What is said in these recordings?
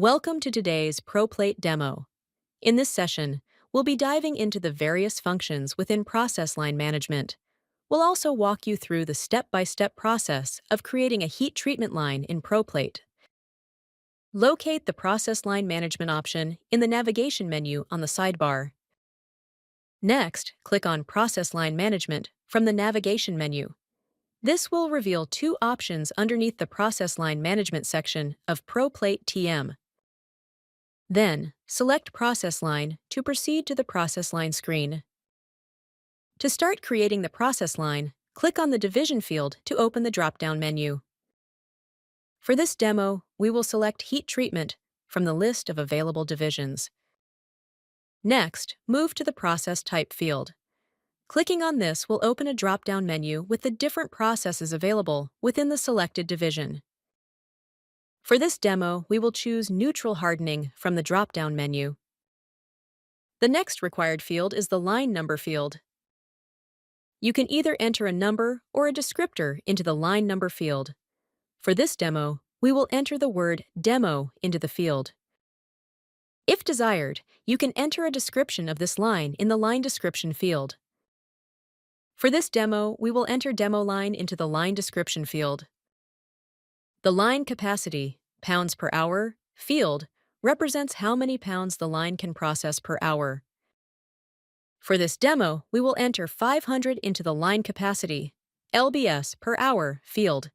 Welcome to today's ProPlate demo. In this session, we'll be diving into the various functions within process line management. We'll also walk you through the step-by-step process of creating a heat treatment line in ProPlate. Locate the process line management option in the navigation menu on the sidebar. Next, click on Process Line Management from the navigation menu. This will reveal two options underneath the Process Line Management section of ProPlate TM. Then, select Process Line to proceed to the Process Line screen. To start creating the process line, click on the Division field to open the drop-down menu. For this demo, we will select Heat Treatment from the list of available divisions. Next, move to the Process Type field. Clicking on this will open a drop-down menu with the different processes available within the selected division. For this demo, we will choose Neutral Hardening from the drop-down menu. The next required field is the line number field. You can either enter a number or a descriptor into the line number field. For this demo, we will enter the word demo into the field. If desired, you can enter a description of this line in the line description field. For this demo, we will enter demo line into the line description field. The line capacity, pounds per hour, field represents how many pounds the line can process per hour. For this demo, we will enter 500 into the line capacity, lbs per hour, field.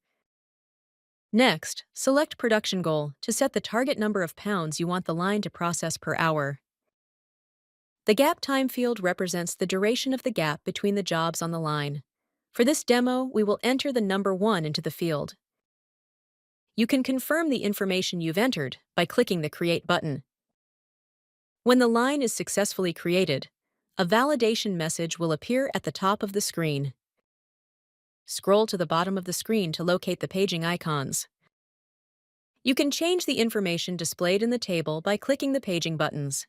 Next, select production goal to set the target number of pounds you want the line to process per hour. The gap time field represents the duration of the gap between the jobs on the line. For this demo, we will enter the number 1 into the field. You can confirm the information you've entered by clicking the Create button. When the line is successfully created, a validation message will appear at the top of the screen. Scroll to the bottom of the screen to locate the paging icons. You can change the information displayed in the table by clicking the paging buttons.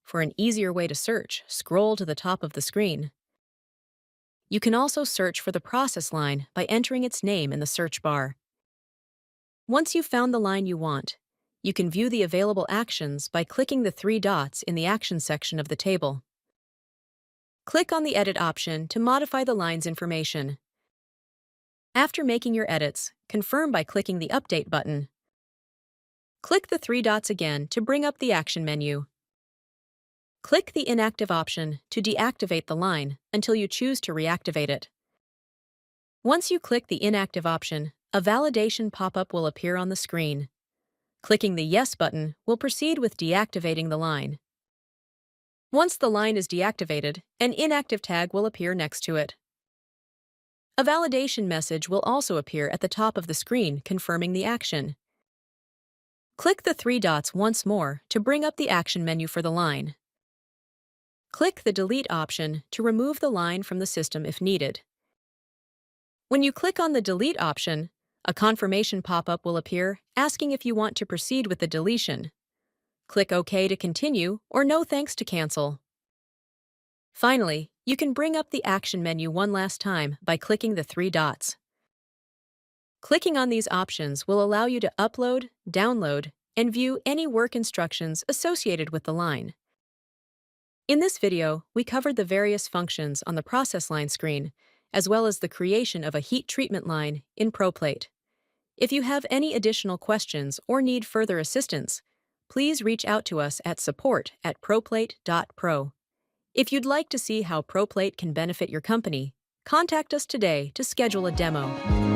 For an easier way to search, scroll to the top of the screen. You can also search for the process line by entering its name in the search bar. Once you've found the line you want, you can view the available actions by clicking the 3 dots in the Actions section of the table. Click on the Edit option to modify the line's information. After making your edits, confirm by clicking the Update button. Click the 3 dots again to bring up the action menu. Click the Inactive option to deactivate the line until you choose to reactivate it. Once you click the Inactive option, a validation pop-up will appear on the screen. Clicking the Yes button will proceed with deactivating the line. Once the line is deactivated, an inactive tag will appear next to it. A validation message will also appear at the top of the screen confirming the action. Click the 3 dots once more to bring up the action menu for the line. Click the Delete option to remove the line from the system if needed. When you click on the Delete option, a confirmation pop-up will appear asking if you want to proceed with the deletion. Click OK to continue or No Thanks to cancel. Finally, you can bring up the action menu one last time by clicking the 3 dots. Clicking on these options will allow you to upload, download, and view any work instructions associated with the line. In this video, we covered the various functions on the process line screen, as well as the creation of a heat treatment line in ProPlate. If you have any additional questions or need further assistance, please reach out to us at support@proplate.pro. If you'd like to see how ProPlate can benefit your company, contact us today to schedule a demo.